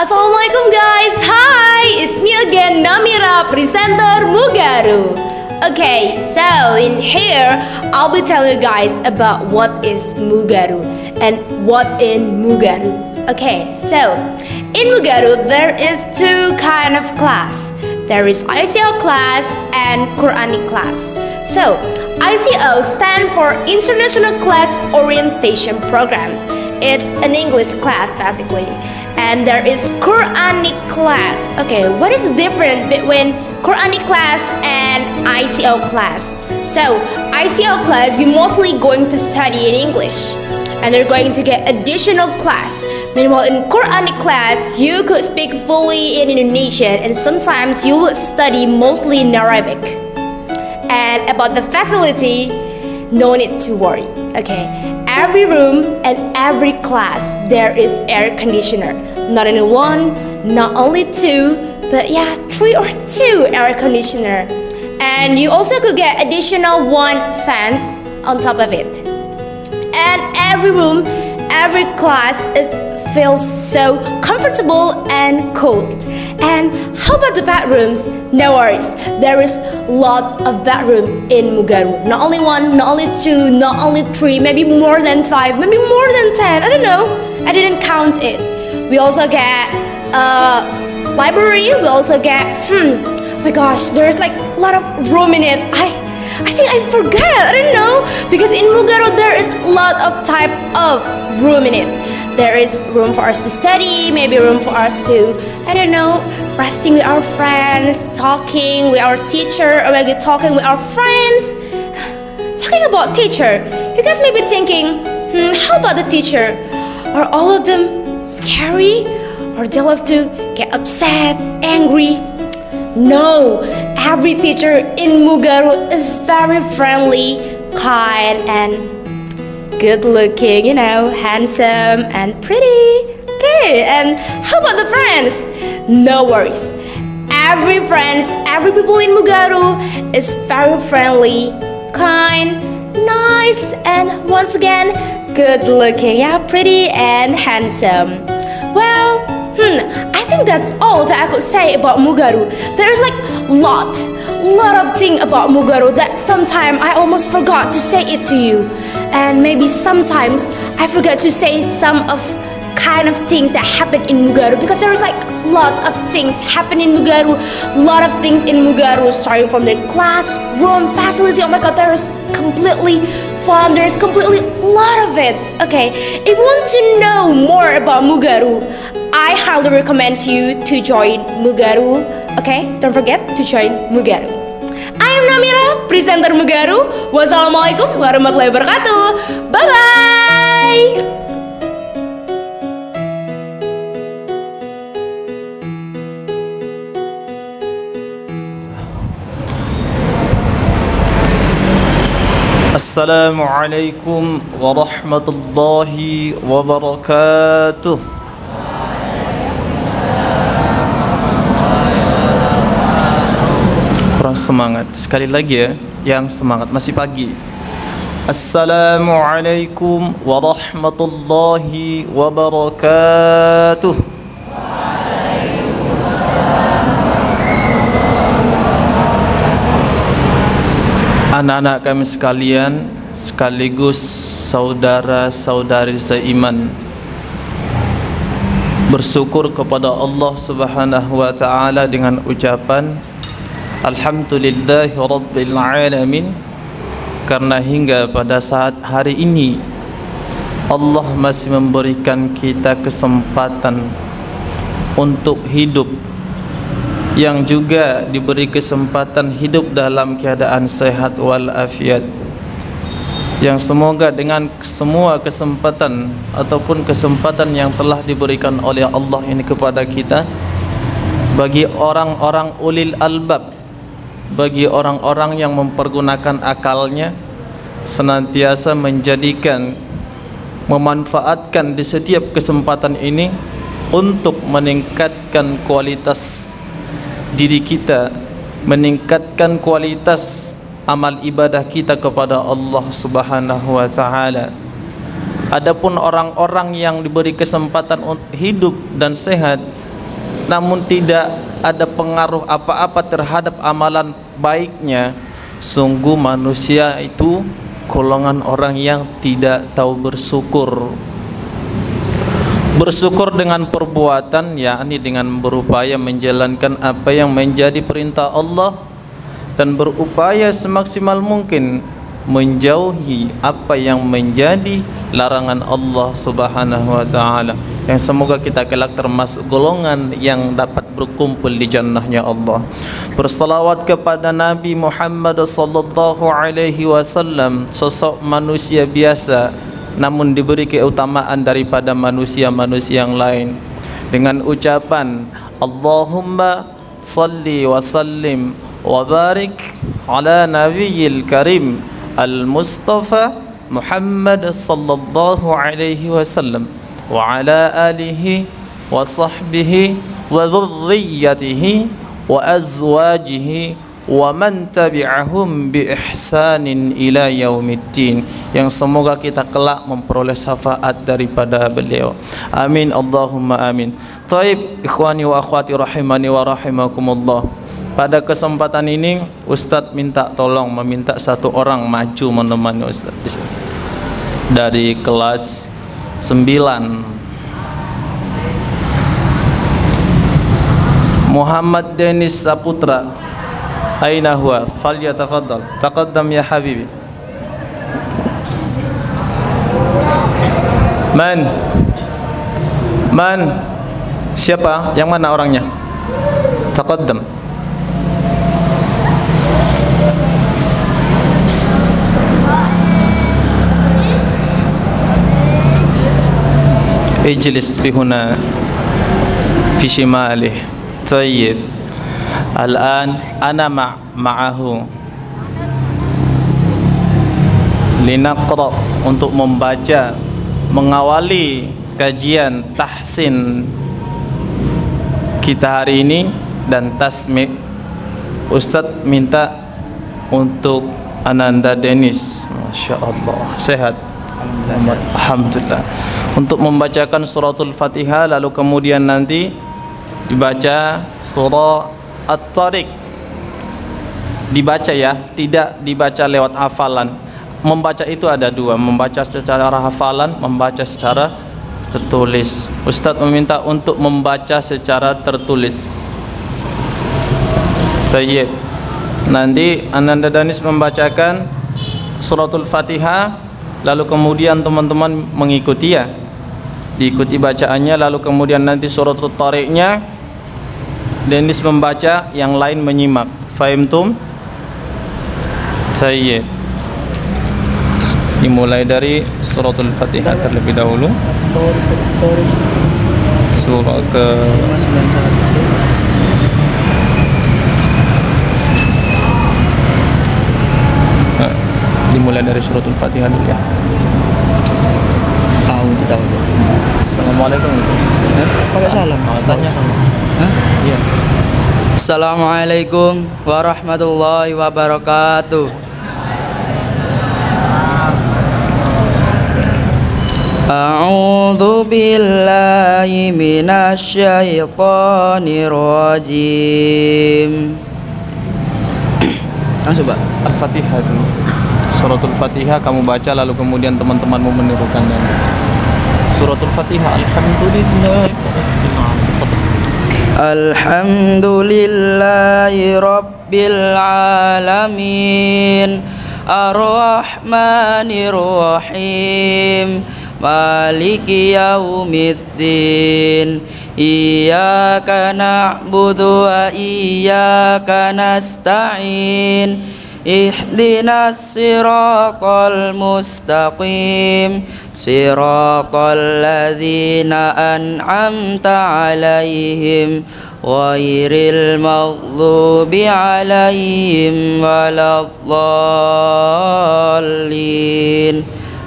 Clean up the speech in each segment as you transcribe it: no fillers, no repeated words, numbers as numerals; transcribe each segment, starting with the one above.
Assalamualaikum guys, hi, it's me again Namira, presenter Mugaru. Okay, so in here I'll be telling you guys about what is Mugaru and what in Mugaru. Okay, so in Mugaru there is two kind of class. There is ICO class and Quranic class. So ICO stand for International Class Orientation Program. It's an English class basically. And there is Quranic class. Okay, what is the difference between Quranic class and ICO class? So ICO class, you're mostly going to study in English and you're going to get additional class. Meanwhile in Quranic class, you could speak fully in Indonesian and sometimes you will study mostly in Arabic. And about the facility, no need to worry. Okay, every room and every class there is air conditioner. Not only one, not only two, but yeah, 3 or 2 air conditioner. And you also could get additional 1 fan on top of it. And every room, every class feels so comfortable and cold. And how about the bedrooms? No worries, there is a lot of bedroom in Mugaru. Not only 1, not only 2, not only 3, maybe more than 5, maybe more than 10. I don't know, I didn't count it. We also get library. We also get my gosh, there's like a lot of room in it. I think I forgot, I don't know, because in Mugaru there is a lot of type of room in it. There is room for us to study, maybe room for us to, I don't know, resting with our friends, talking with our teacher, or maybe talking with our friends. Talking about teacher, you guys may be thinking, how about the teacher? Are all of them scary? Or they'll have to get upset, angry? No, every teacher in Mugaru is very friendly, kind, and good looking, you know, handsome and pretty. Okay, and how about the friends? No worries. Every people in Mugaru is very friendly, kind, nice, and once again, good looking, yeah, pretty and handsome. Well, I think that's all that I could say about Mugaru. There's like lot of things about Mugaru that sometimes I almost forgot to say it to you. And maybe sometimes I forgot to say some of kind of things that happen in Mugaru, because there's like a lot of things happen in Mugaru. Lot of things in Mugaru, starting from the classroom facility. Oh my god, there's completely fun. There's completely a lot of it. Okay, if you want to know more about Mugaru, I highly recommend you to join Mugaru. Okay, don't forget to join Mugaru. I am Namira, presenter Mugaru. Wassalamualaikum warahmatullahi wabarakatuh. Bye bye. Assalamualaikum warahmatullahi wabarakatuh. Kurang semangat. Sekali lagi ya, yang semangat, masih pagi. Assalamualaikum warahmatullahi wabarakatuh. Anak-anak kami sekalian, sekaligus saudara-saudari seiman, bersyukur kepada Allah Subhanahu wa taala dengan ucapan Alhamdulillahi Rabbil Alamin, karena hingga pada saat hari ini Allah masih memberikan kita kesempatan untuk hidup, yang juga diberi kesempatan hidup dalam keadaan sehat walafiat, yang semoga dengan semua kesempatan ataupun kesempatan yang telah diberikan oleh Allah ini kepada kita, bagi orang-orang ulil albab, bagi orang-orang yang mempergunakan akalnya, senantiasa menjadikan, memanfaatkan di setiap kesempatan ini untuk meningkatkan kualitas diri kita, meningkatkan kualitas amal ibadah kita kepada Allah Subhanahu wa taala. Adapun orang-orang yang diberi kesempatan untuk hidup dan sehat, namun tidak ada pengaruh apa-apa terhadap amalan baiknya, sungguh manusia itu golongan orang yang tidak tahu bersyukur. Bersyukur dengan perbuatan, yakni dengan berupaya menjalankan apa yang menjadi perintah Allah dan berupaya semaksimal mungkin menjauhi apa yang menjadi larangan Allah Subhanahu wa taala. Yang semoga kita kelak termasuk golongan yang dapat berkumpul di jannahnya Allah. Bersalawat kepada Nabi Muhammad sallallahu alaihi wasallam, sosok manusia biasa namun diberi keutamaan daripada manusia-manusia yang lain, dengan ucapan Allahumma salli wa sallim wa barik ala nabiyil karim al-Mustafa Muhammad sallallahu alaihi wasallam wa ala alihi wa sahbihi wa dhurriyyatihi wa azwajihi wa man tabi'ahum bi ihsanin ila yaumiddin, yang semoga kita kelak memperoleh syafaat daripada beliau. Amin Allahumma amin. Taib, ikhwani wa akhwati rahimani wa rahimakumullah. Pada kesempatan ini Ustadz minta tolong meminta satu orang maju menemani Ustadz dari kelas 9. Muhammad Denis Saputra. Aina huwa? Falyatafaddal. Taqaddam ya habibi. Man? Siapa? Yang mana orangnya? Taqaddam. Ijlis bihuna fi shimalih. Tayyib. Al-an ana ma'ahu linaqra, untuk membaca, mengawali kajian tahsin kita hari ini dan tasmi'. Ustadz minta untuk Ananda Denis, Masya Allah, sehat, alhamdulillah, untuk membacakan suratul Fatihah, lalu kemudian nanti dibaca surah At-Tariq. Dibaca ya, tidak dibaca lewat hafalan. Membaca itu ada dua, membaca secara hafalan, membaca secara tertulis. Ustadz meminta untuk membaca secara tertulis. Sayyid, nanti Ananda Danis membacakan suratul Fatihah, lalu kemudian teman-teman mengikuti ya, diikuti bacaannya, lalu kemudian nanti suratul Tariqnya Denis membaca, yang lain menyimak. Fahimtum? Sayyid. Dimulai dari suratul Fatihah terlebih dahulu. Surah ke dimulai dari suratul Fatihah dulu ya. Assalamualaikum. Pakai salam. Tanya. Iya. Assalamualaikum warahmatullahi wabarakatuh. A'udzu billahi minasy syaithanir rajim. Langsung, Pak. Al-Fatihah dulu. Suratul Fatihah kamu baca, lalu kemudian teman-temanmu menirukannya. Suratul Fatihah. Alhamdulillahi Rabbil Alamin, Ar-Rahmanir Rahim, Maliki Yaumiddin, Iyyaka na'budu wa iyyaka nasta'in, Ihdinas siratal mustaqim, siratal ladzina an'amta alaihim, ghairil maghdubi alaihim waladdallin.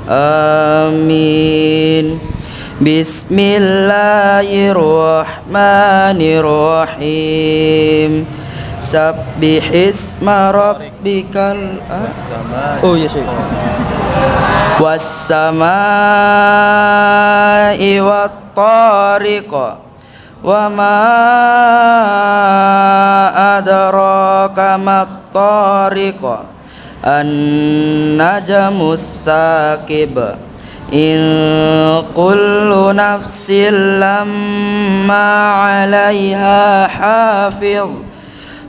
Amin. Bismillahirrahmanirrahim. Sabbihisma rabbikal a'la. Oh ya sih. Was-samaa'i wat-tariq Wa ma adraka mat-tariq an-najmus saqib in kullu nafsin lamma 'alaiha hafiz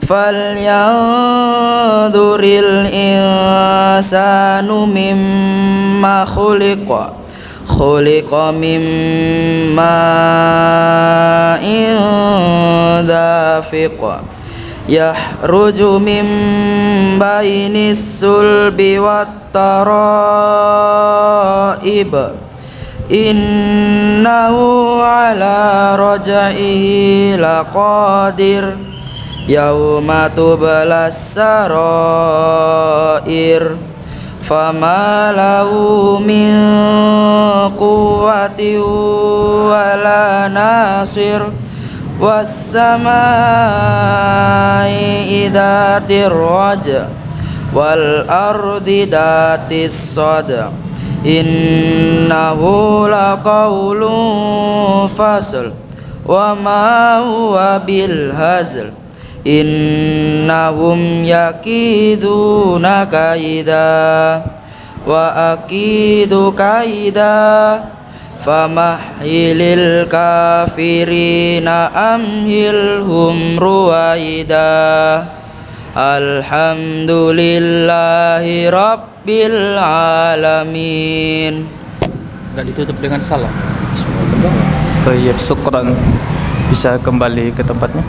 falyanzuril insanu mimma khuliqa mimma dafiq yahruju min bainis sulbi wat taraib innahu ala raj'ihi laqadir yauma tublas sarair fama lahu min quwwati wala nasir was-samai idatir raja wal ardi datis sada innahu laqawlun fasl wa ma huwa bil hazl innahum yakiduna kaida wa akidu kaida famahilil kafirina amhilhum ruwaida alhamdulillahi rabbil alamin. Enggak ditutup dengan salam. Tayyib, syukran. Bisa kembali ke tempatnya.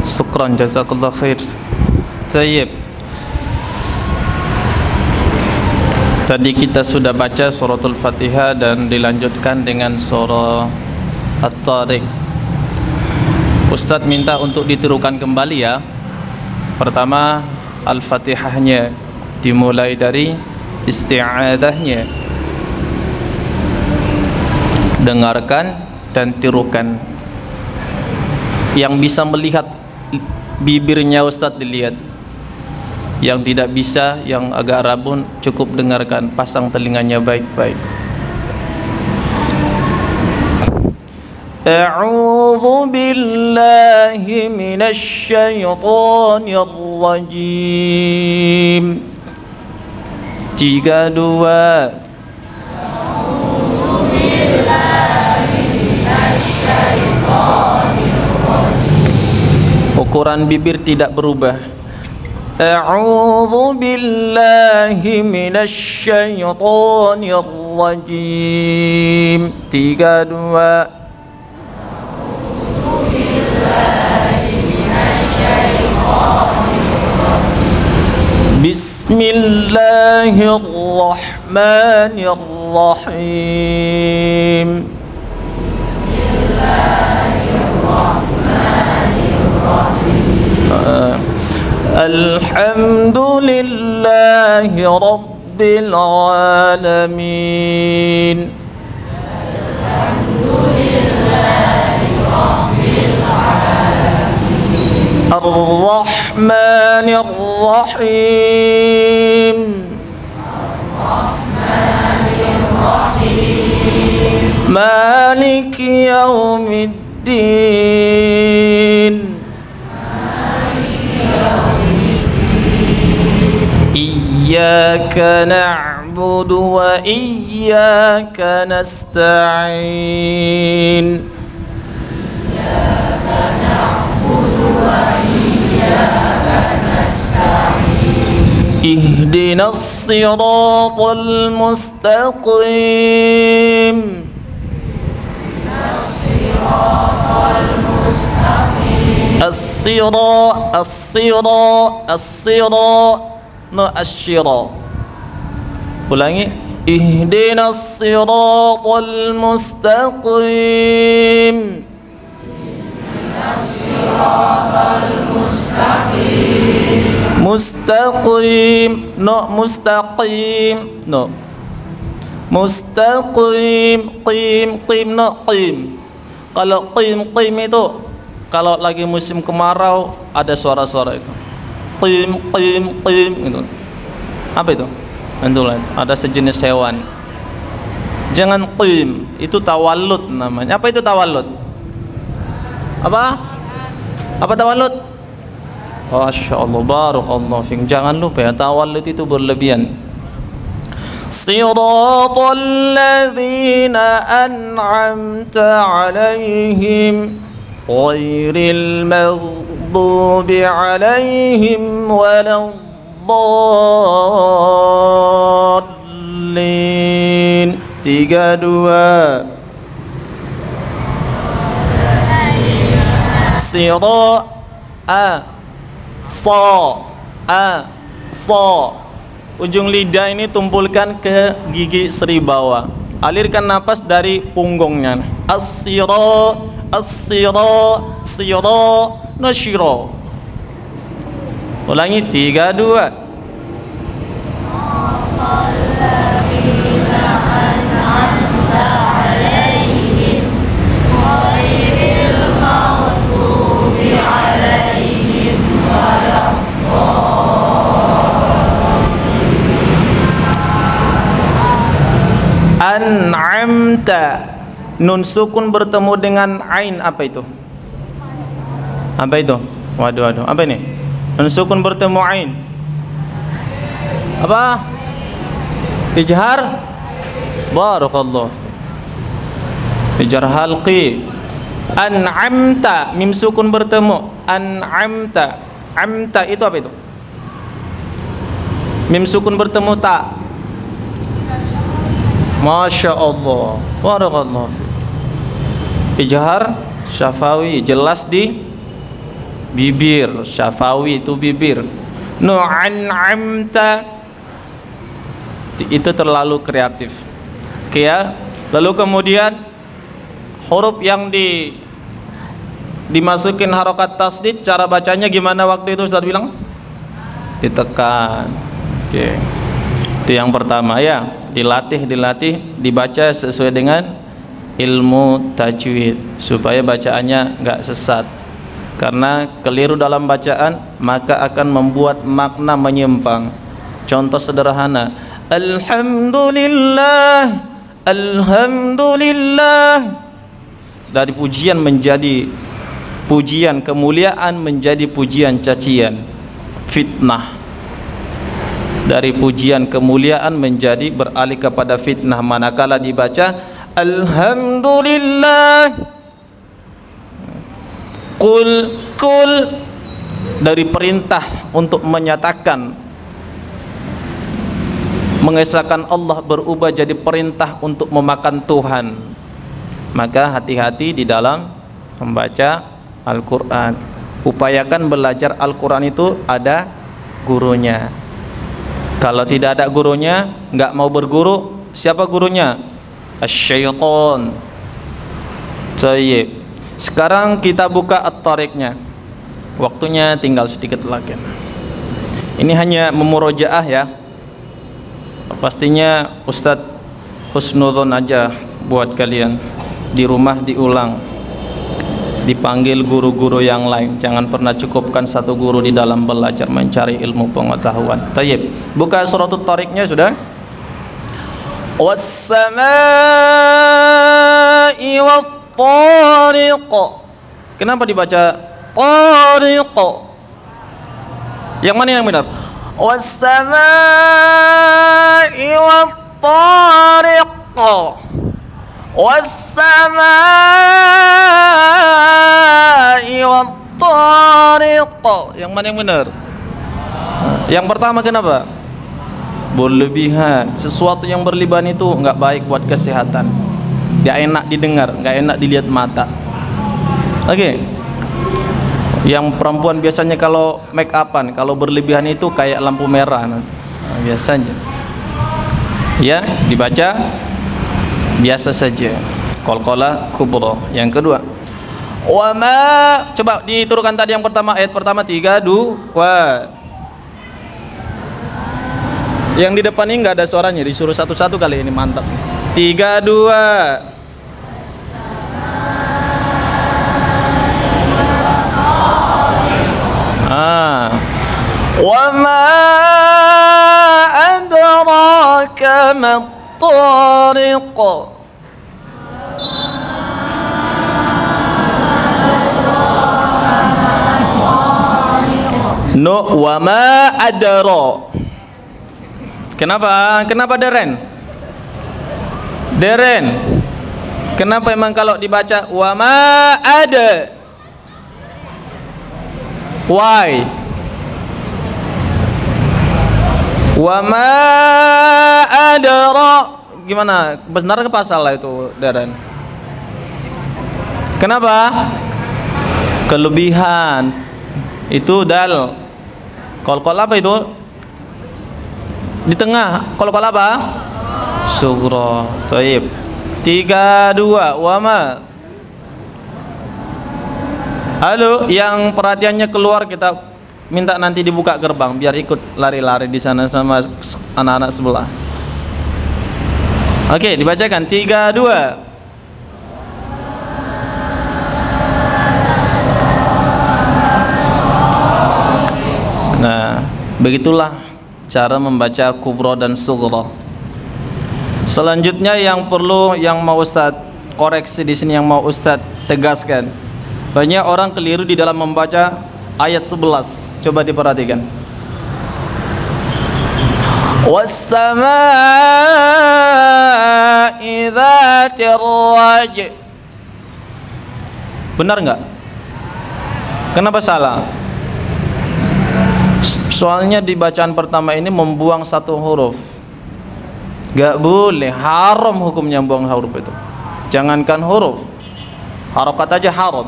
Syukran, jazakallah khair. Tayyib. Tadi kita sudah baca suratul Fatihah dan dilanjutkan dengan surah At-Tariq. Ustaz minta untuk ditirukan kembali ya. Pertama Al-Fatihahnya dimulai dari isti'adahnya. Dengarkan dan tirukan. Yang bisa melihat bibirnya Ustaz dilihat. Yang tidak bisa, yang agak rabun, cukup dengarkan, pasang telinganya baik-baik. A'udzu billahi minasy syaithanir rajim. 3 2. A'udzu billahi minasy syaithanir rajim. Ukuran bibir tidak berubah. A'udzu billahi minasy syaithanir rajim. 3 2. Bismillahirrahmanirrahim. Alhamdulillahi rabbil alamin. Ar-Rahmanir Rahim. Maliki yaumiddin. Iyyaka na'budu wa iyyaka nasta'in. Ihdinas siratal mustaqim. As-sira no asyira. Ulangi. Ihdinas siratal mustaqim. Mustaqim no mustaqim no mustaqim qim no qim. Kalau qim itu kalau lagi musim kemarau ada suara-suara itu qim gitu. Apa itu? Bentulan ada sejenis hewan. Jangan qim, itu tawallud namanya. Apa itu tawallud? Apa? Apa tawallud? Masya Allah, barakallahu fiik. Jangan lupa ya, tawallud itu berlebihan. Siratal ladzina an'amta 'alaihim ghairil maghdubi 'alaihim waladdallin. 3, 2. Sira a so. Ujung lidah ini tumpulkan ke gigi seri bawah. Alirkan napas dari punggungnya. As-sira, nasyira. Ulangi 3, 2. An'amta, nun sukun bertemu dengan ain, apa itu? Apa itu? Waduh, apa ini? Nun sukun bertemu ain. Apa? Ijhar. Barakallah. Ijhar halqi. An'amta, mim sukun bertemu. An'amta. Amta itu apa itu? Mim sukun bertemu ta. Masya Allah, barakallahu fiik. Ijhar syafawi, jelas di bibir. Syafawi itu bibir. Nu'an'amta itu terlalu kreatif. Oke ya. Lalu kemudian huruf yang dimasukin harokat tasdid, cara bacanya gimana waktu itu Ustaz bilang? Ditekan. Oke. Itu yang pertama ya. Dilatih, dibaca sesuai dengan ilmu tajwid supaya bacaannya nggak sesat. Karena keliru dalam bacaan maka akan membuat makna menyimpang. Contoh sederhana, alhamdulillah, dari pujian menjadi pujian, kemuliaan menjadi pujian cacian, fitnah. Dari pujian kemuliaan menjadi beralih kepada fitnah manakala dibaca alhamdulillah. Kul dari perintah untuk menyatakan mengesahkan Allah berubah jadi perintah untuk memakan Tuhan. Maka hati-hati di dalam membaca Al-Quran. Upayakan belajar Al-Quran itu ada gurunya. Kalau tidak ada gurunya, nggak mau berguru, siapa gurunya? Asy-syaitan. Tayyib. Sekarang kita buka at-tariqnya. Waktunya tinggal sedikit lagi. Ini hanya memurojaah ya. Pastinya Ustadz husnudzon aja buat kalian. Di rumah diulang. Dipanggil guru-guru yang lain. Jangan pernah cukupkan satu guru di dalam belajar mencari ilmu pengetahuan. Tayyib. Buka suratul tariqnya sudah. Was-samaa'i wat-tariq. Kenapa dibaca tariq? Yang mana yang benar? Was-samaa'i wat-tariq. Was-samaa'i wat-tariq. Yang mana yang benar? Yang pertama kenapa? Berlebihan. Sesuatu yang berlebihan itu nggak baik buat kesehatan. Nggak enak didengar, nggak enak dilihat mata. Oke. Yang perempuan biasanya kalau make upan, kalau berlebihan itu kayak lampu merah nanti. Nah, biasanya. Ya, dibaca biasa saja. Qalqalah kubra. Yang kedua, wa ma, coba diturunkan tadi yang pertama, ayat pertama 3, 2. Yang di depan ini nggak ada suaranya, disuruh satu-satu kali ini, mantap. 3, 2. Wa ma adraka mat-tariq. No, wa ma adara. Kenapa? Kenapa Deren? Deren. Kenapa emang kalau dibaca wa ma ada? Why? Wa ma adara. Gimana? Benar ke salah itu, Deren? Kenapa? Kelebihan. Itu dal. Kol-kol apa itu? Di tengah. Kol-kol apa? Sughra. Baik. 3, 2. Wama. Halo, yang perhatiannya keluar kita minta nanti dibuka gerbang biar ikut lari-lari di sana sama anak-anak sebelah. Oke, dibacakan 3, 2. Nah, begitulah cara membaca kubra dan sughra. Selanjutnya yang mau Ustaz koreksi di sini, yang mau Ustaz tegaskan. Banyak orang keliru di dalam membaca ayat 11. Coba diperhatikan. Was-samaa'i dzatir raj'. Benar enggak? Kenapa salah? Soalnya di bacaan pertama ini membuang satu huruf. Gak boleh, haram hukumnya buang huruf itu. Jangankan huruf, harokat aja haram.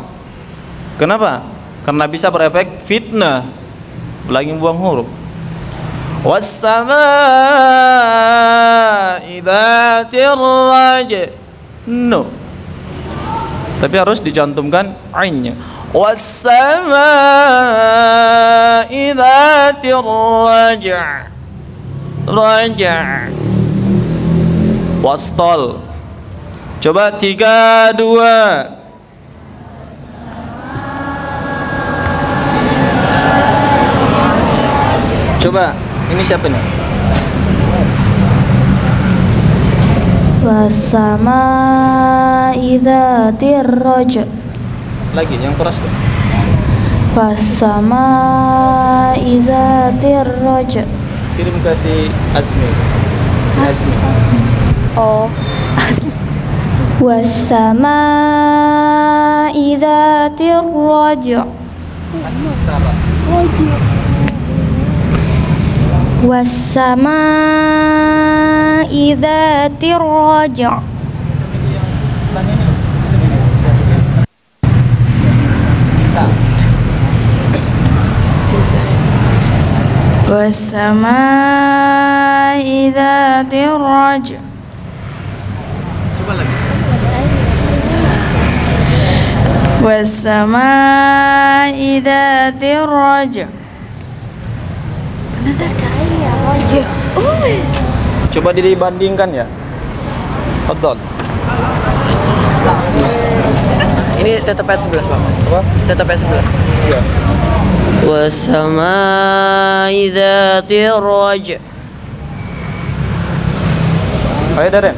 Kenapa? Karena bisa berefek fitnah. Lagi buang huruf. Was-samaa'i dzatir raj'. No. Tapi harus dicantumkan ainnya. Was-samaa'i dzatir raj'. Raja'. Wastol. Coba 3, 2. Coba, ini siapa nih? Was-samaa'i dzatir raj'. Lagi yang keras tuh. Was-samaa'i dzatir raj'. Kirim ke si Azmi. Si Azmi. Oh, Azmi. Was-samaa'i dzatir raj'. Was-samaa'i dzatir raj'. Was-samaa'i dzatir raj'. Coba lagi. Was-samaa'i dzatir raj'. Benar ada ya raj'. Coba dibandingkan ya. Fadhol. Ini tetap ayat 11, Pak. Apa? Tetap ayat 11. Iya. Was-samaa'i dzatir raj'. Ayo Daren.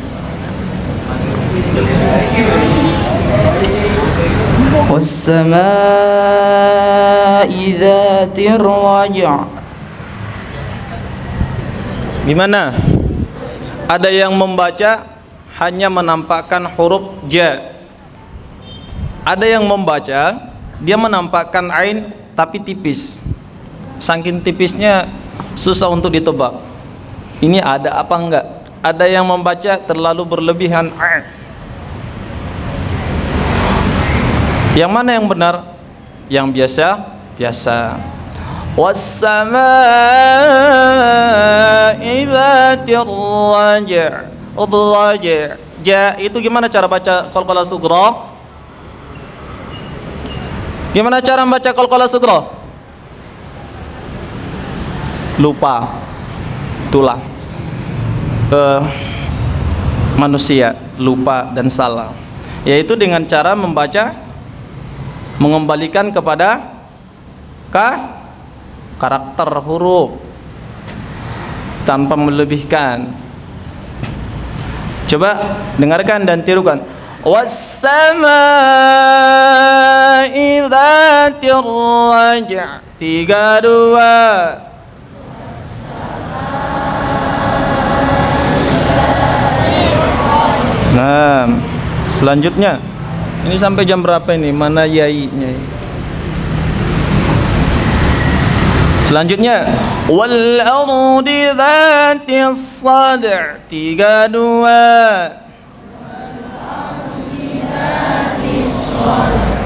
Was-samaa'i dzatir raj'. Gimana? Ada yang membaca hanya menampakkan huruf ja. Ada yang membaca dia menampakkan ain tapi tipis. Saking tipisnya susah untuk ditebak. Ini ada apa enggak? Ada yang membaca terlalu berlebihan. Yang mana yang benar? Yang biasa. Was-samaa'i dzatir raj'. Ja itu gimana cara baca qalqalah sughra? Gimana cara membaca qalqalah sughra? Lupa. Itulah manusia lupa dan salah. Yaitu dengan cara membaca mengembalikan kepada karakter huruf tanpa melebihkan. Coba dengarkan dan tirukan. Was-samaa'i dzatir raj'. 3, 2. Nah, selanjutnya ini sampai jam berapa ini? Mana yainya? Selanjutnya wal ardi dzatis sad'. 3, 2.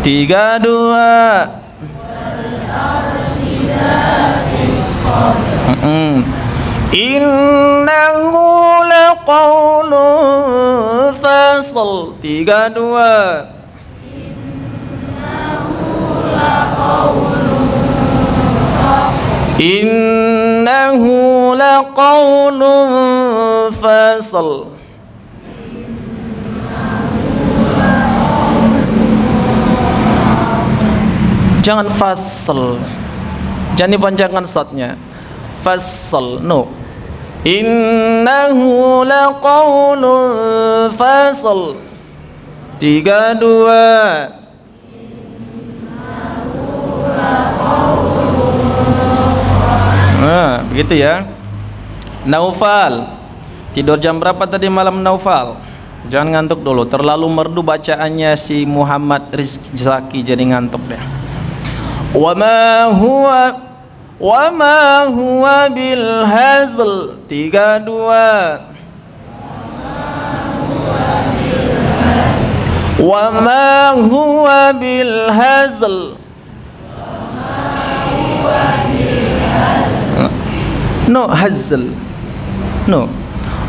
3, 2. Innahu laqawlun fasl. 3, 2. Innahu laqawlun fasl. Jangan fasl, jangan dipanjangkan shadnya. Fasl, no. Innahu laqawlun fasl. 3, 2. Nah, begitu ya. Naufal, tidur jam berapa tadi malam Naufal? Jangan ngantuk dulu, terlalu merdu bacaannya si Muhammad Rizky Zaki, jadi ngantuk deh. Wa ma huwa bil hazl. 3, 2. Wa ma huwa bil hazl. No hazl, no.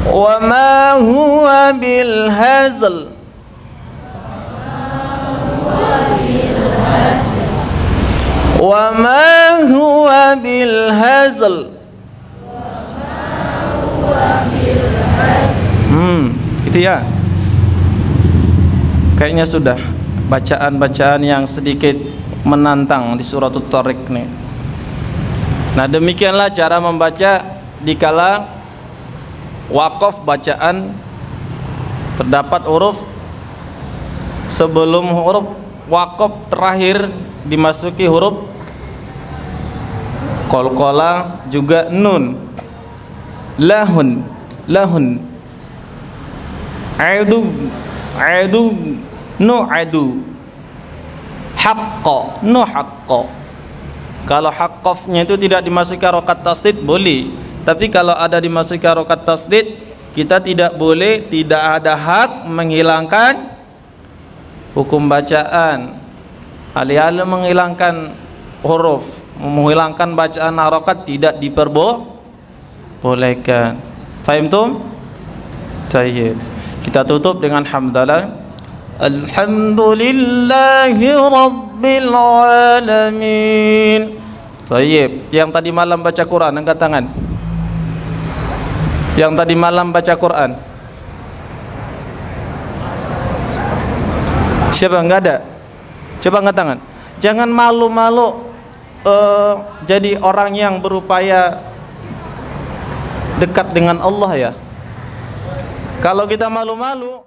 Wa ma huwa bil hazl. Wa ma huwa bil hazl. Itu ya. Kayaknya sudah bacaan-bacaan yang sedikit menantang di suratul Tariq nih. Nah, demikianlah cara membaca dikala waqaf bacaan terdapat huruf sebelum huruf waqaf terakhir dimasuki huruf qalqalah, juga nun. Lahun, lahun. Adu, adu, no adu. Haqqa, no haqqa. Kalau haqqafnya itu tidak dimasuki harokat tasdid boleh, tapi kalau ada dimasuki harokat tasdid kita tidak boleh, tidak ada hak menghilangkan hukum bacaan. Alih-alih menghilangkan huruf, menghilangkan bacaan harokat tidak diperbolehkan. Fahim tum? Baik. Kita tutup dengan hamdalah. Alhamdulillahi Rabbil Alamin. Baik. Yang tadi malam baca Quran, angkat tangan. Yang tadi malam baca Quran. Siapa? Enggak ada? Coba angkat tangan. Jangan malu-malu jadi orang yang berupaya dekat dengan Allah ya. Kalau kita malu-malu